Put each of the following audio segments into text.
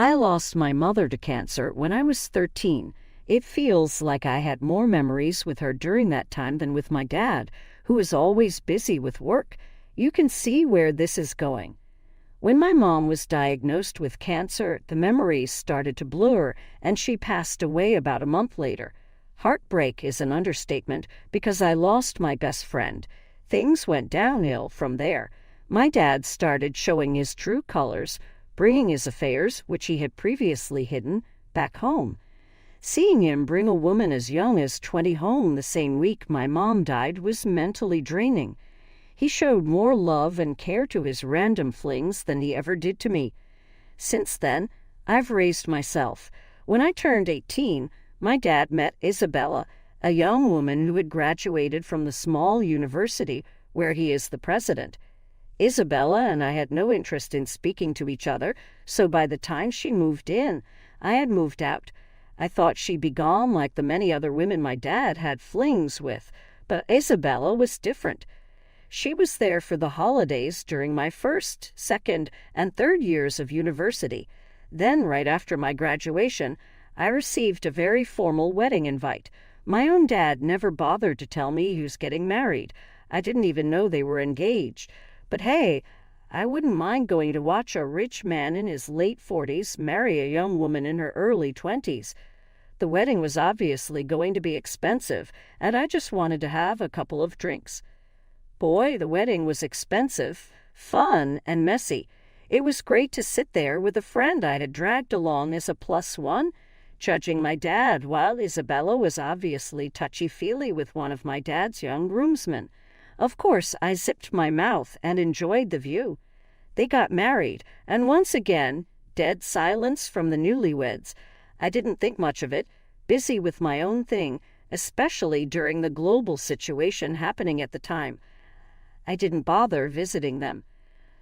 I lost my mother to cancer when I was 13. It feels like I had more memories with her during that time than with my dad, who was always busy with work. You can see where this is going. When my mom was diagnosed with cancer, the memories started to blur, and she passed away about a month later. Heartbreak is an understatement because I lost my best friend. Things went downhill from there. My dad started showing his true colors, bringing his affairs, which he had previously hidden, back home. Seeing him bring a woman as young as 20 home the same week my mom died was mentally draining. He showed more love and care to his random flings than he ever did to me. Since then, I've raised myself. When I turned 18, my dad met Isabella, a young woman who had graduated from the small university where he is the president. Isabella and I had no interest in speaking to each other, so by the time she moved in, I had moved out. I thought she'd be gone like the many other women my dad had flings with, but Isabella was different. She was there for the holidays during my first, second, and third years of university. Then, right after my graduation, I received a very formal wedding invite. My own dad never bothered to tell me he was getting married. I didn't even know they were engaged. But hey, I wouldn't mind going to watch a rich man in his late 40s marry a young woman in her early 20s. The wedding was obviously going to be expensive, and I just wanted to have a couple of drinks. Boy, the wedding was expensive, fun, and messy. It was great to sit there with a friend I had dragged along as a plus one, judging my dad, while Isabella was obviously touchy-feely with one of my dad's young groomsmen. Of course, I zipped my mouth and enjoyed the view. They got married, and once again, dead silence from the newlyweds. I didn't think much of it, busy with my own thing, especially during the global situation happening at the time. I didn't bother visiting them.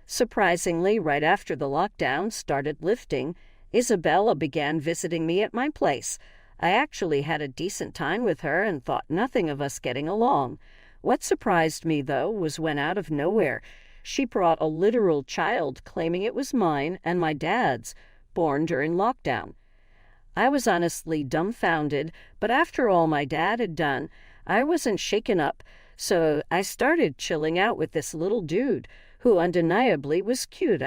Surprisingly, right after the lockdown started lifting, Isabella began visiting me at my place. I actually had a decent time with her and thought nothing of us getting along. What surprised me, though, was when out of nowhere, she brought a literal child claiming it was mine and my dad's, born during lockdown. I was honestly dumbfounded, but after all my dad had done, I wasn't shaken up, so I started chilling out with this little dude, who undeniably was cute,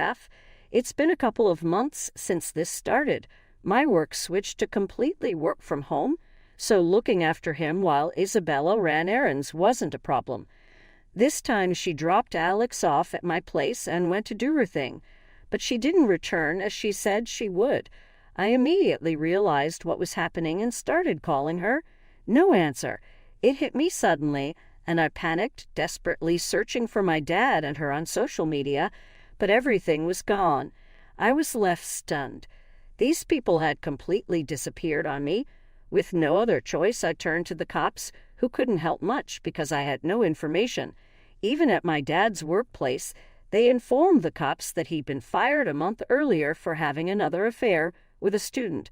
It's been a couple of months since this started. My work switched to completely work from home, so looking after him while Isabella ran errands wasn't a problem. This time she dropped Alex off at my place and went to do her thing, but she didn't return as she said she would. I immediately realized what was happening and started calling her. No answer. It hit me suddenly, and I panicked, desperately searching for my dad and her on social media, but everything was gone. I was left stunned. These people had completely disappeared on me. With no other choice, I turned to the cops, who couldn't help much because I had no information. Even at my dad's workplace, they informed the cops that he'd been fired a month earlier for having another affair with a student.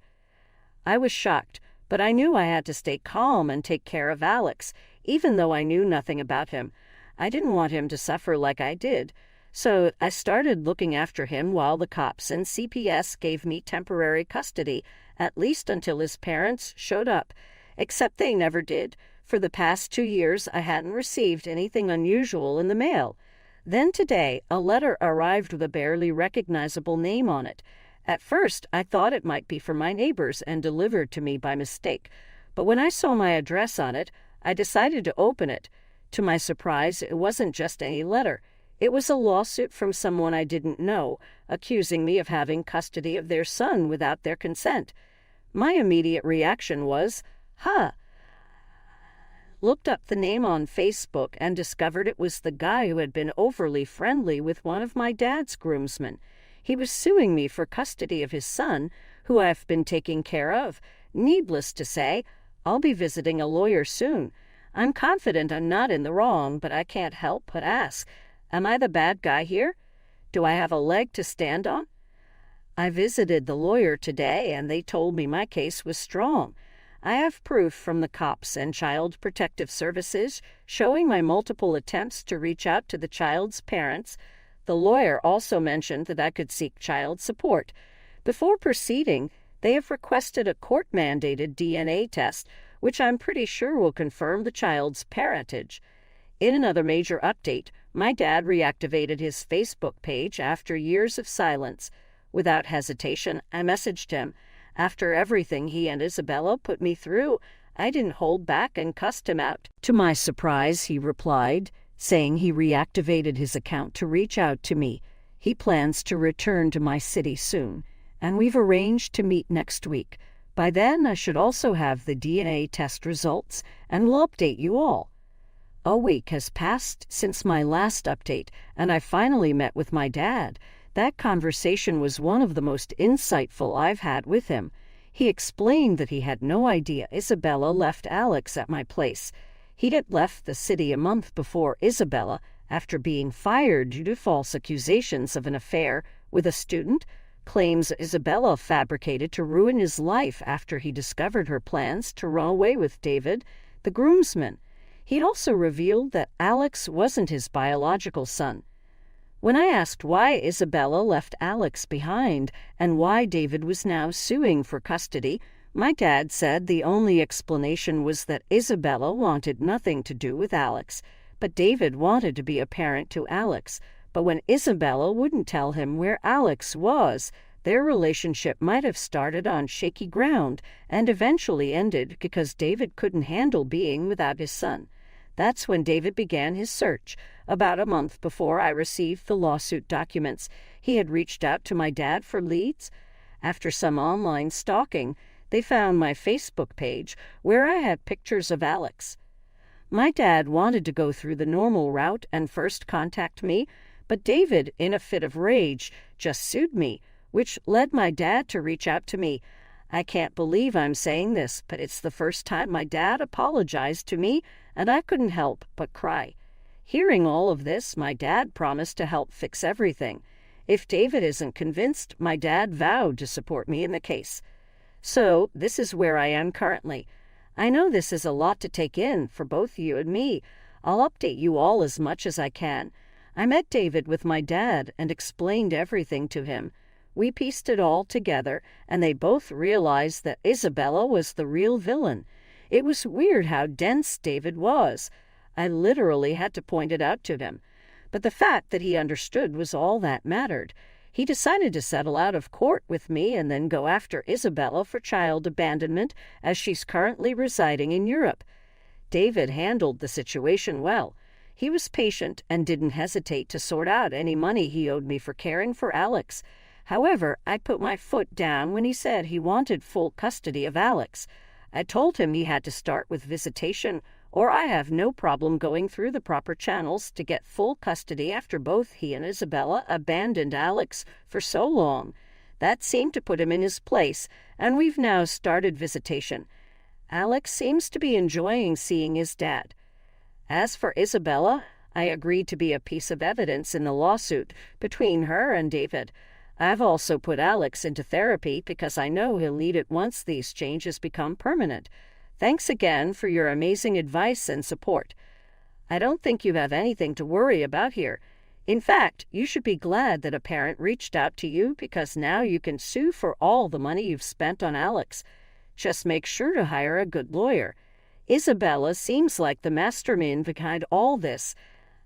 I was shocked, but I knew I had to stay calm and take care of Alex, even though I knew nothing about him. I didn't want him to suffer like I did. So I started looking after him while the cops and CPS gave me temporary custody, at least until his parents showed up. Except they never did. For the past 2 years, I hadn't received anything unusual in the mail. Then today, a letter arrived with a barely recognizable name on it. At first, I thought it might be from my neighbors and delivered to me by mistake. But when I saw my address on it, I decided to open it. To my surprise, it wasn't just any letter. It was a lawsuit from someone I didn't know, accusing me of having custody of their son without their consent. My immediate reaction was, Looked up the name on Facebook and discovered it was the guy who had been overly friendly with one of my dad's groomsmen. He was suing me for custody of his son, who I've been taking care of. Needless to say, I'll be visiting a lawyer soon. I'm confident I'm not in the wrong, but I can't help but ask, am I the bad guy here? Do I have a leg to stand on? I visited the lawyer today, and they told me my case was strong. I have proof from the cops and Child Protective Services showing my multiple attempts to reach out to the child's parents. The lawyer also mentioned that I could seek child support. Before proceeding, they have requested a court-mandated DNA test, which I'm pretty sure will confirm the child's parentage. In another major update, my dad reactivated his Facebook page after years of silence. Without hesitation, I messaged him. After everything he and Isabella put me through, I didn't hold back and cussed him out. To my surprise, he replied, saying he reactivated his account to reach out to me. He plans to return to my city soon, and we've arranged to meet next week. By then, I should also have the DNA test results, and will update you all. A week has passed since my last update, and I finally met with my dad. That conversation was one of the most insightful I've had with him. He explained that he had no idea Isabella left Alex at my place. He'd had left the city a month before Isabella, after being fired due to false accusations of an affair with a student, claims Isabella fabricated to ruin his life after he discovered her plans to run away with David, the groomsman. He'd also revealed that Alex wasn't his biological son. When I asked why Isabella left Alex behind and why David was now suing for custody, my dad said the only explanation was that Isabella wanted nothing to do with Alex, but David wanted to be a parent to Alex. But when Isabella wouldn't tell him where Alex was, their relationship might have started on shaky ground and eventually ended because David couldn't handle being without his son. That's when David began his search. About a month before I received the lawsuit documents, he had reached out to my dad for leads. After some online stalking, they found my Facebook page where I had pictures of Alex. My dad wanted to go through the normal route and first contact me, but David, in a fit of rage, just sued me, which led my dad to reach out to me. I can't believe I'm saying this, but it's the first time my dad apologized to me, and I couldn't help but cry. Hearing all of this, my dad promised to help fix everything. If David isn't convinced, my dad vowed to support me in the case. So, this is where I am currently. I know this is a lot to take in for both you and me. I'll update you all as much as I can. I met David with my dad and explained everything to him. We pieced it all together, and they both realized that Isabella was the real villain. It was weird how dense David was. I literally had to point it out to him. But the fact that he understood was all that mattered. He decided to settle out of court with me and then go after Isabella for child abandonment, as she's currently residing in Europe. David handled the situation well. He was patient and didn't hesitate to sort out any money he owed me for caring for Alex. However, I put my foot down when he said he wanted full custody of Alex. I told him he had to start with visitation, or I have no problem going through the proper channels to get full custody after both he and Isabella abandoned Alex for so long. That seemed to put him in his place, and we've now started visitation. Alex seems to be enjoying seeing his dad. As for Isabella, I agreed to be a piece of evidence in the lawsuit between her and David. I've also put Alex into therapy because I know he'll need it once these changes become permanent. Thanks again for your amazing advice and support. I don't think you have anything to worry about here. In fact, you should be glad that a parent reached out to you because now you can sue for all the money you've spent on Alex. Just make sure to hire a good lawyer. Isabella seems like the mastermind behind all this.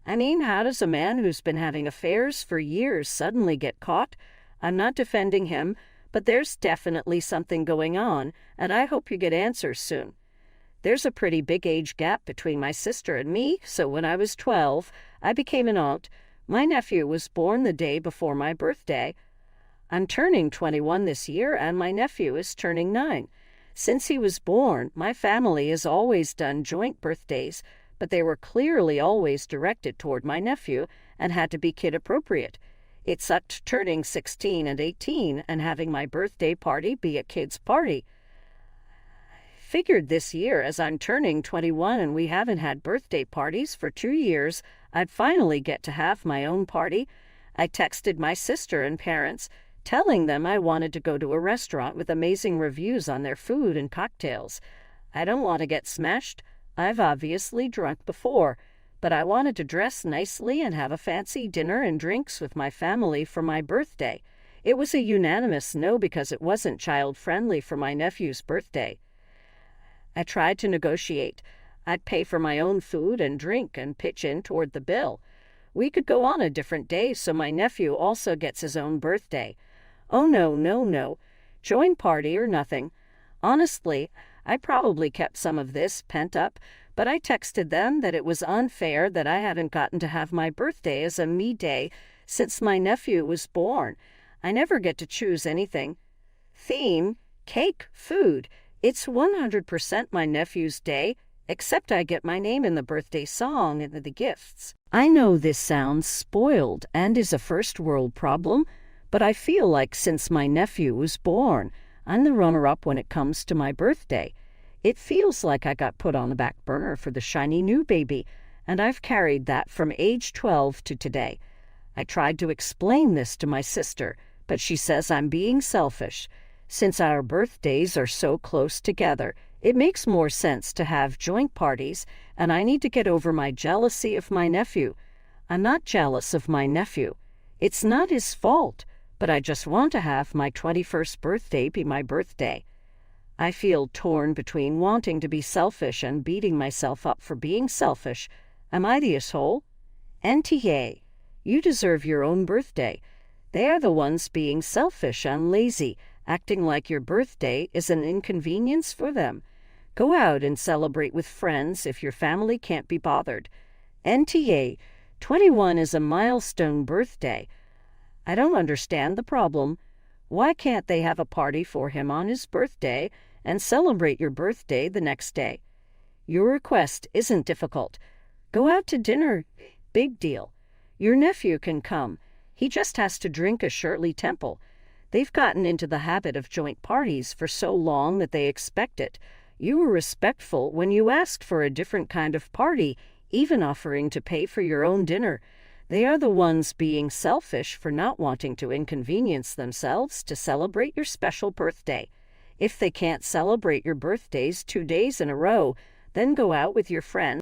I mean, how does a man who's been having affairs for years suddenly get caught? I'm not defending him, but there's definitely something going on, and I hope you get answers soon. There's a pretty big age gap between my sister and me, so when I was 12, I became an aunt. My nephew was born the day before my birthday. I'm turning 21 this year, and my nephew is turning 9. Since he was born, my family has always done joint birthdays, but they were clearly always directed toward my nephew and had to be kid-appropriate. It sucked turning 16 and 18 and having my birthday party be a kid's party. Figured this year, as I'm turning 21 and we haven't had birthday parties for 2 years, I'd finally get to have my own party. I texted my sister and parents, telling them I wanted to go to a restaurant with amazing reviews on their food and cocktails. I don't want to get smashed. I've obviously drunk before, but I wanted to dress nicely and have a fancy dinner and drinks with my family for my birthday. It was a unanimous no because it wasn't child-friendly for my nephew's birthday. I tried to negotiate. I'd pay for my own food and drink and pitch in toward the bill. We could go on a different day so my nephew also gets his own birthday. Oh, no, no, no. Join party or nothing. Honestly, I probably kept some of this pent up, but I texted them that it was unfair that I hadn't gotten to have my birthday as a me day since my nephew was born. I never get to choose anything. Theme, cake, food. It's 100% my nephew's day, except I get my name in the birthday song and the gifts. I know this sounds spoiled and is a first world problem, but I feel like since my nephew was born, I'm the runner-up when it comes to my birthday. It feels like I got put on the back burner for the shiny new baby, and I've carried that from age 12 to today. I tried to explain this to my sister, but she says I'm being selfish. Since our birthdays are so close together, it makes more sense to have joint parties, and I need to get over my jealousy of my nephew. I'm not jealous of my nephew. It's not his fault, but I just want to have my 21st birthday be my birthday. I feel torn between wanting to be selfish and beating myself up for being selfish. Am I the asshole? NTA, you deserve your own birthday. They are the ones being selfish and lazy, acting like your birthday is an inconvenience for them. Go out and celebrate with friends if your family can't be bothered. NTA, 21 is a milestone birthday. I don't understand the problem. Why can't they have a party for him on his birthday and celebrate your birthday the next day? Your request isn't difficult. Go out to dinner. Big deal. Your nephew can come. He just has to drink a Shirley Temple. They've gotten into the habit of joint parties for so long that they expect it. You were respectful when you asked for a different kind of party, even offering to pay for your own dinner. They are the ones being selfish for not wanting to inconvenience themselves to celebrate your special birthday. If they can't celebrate your birthdays 2 days in a row, then go out with your friends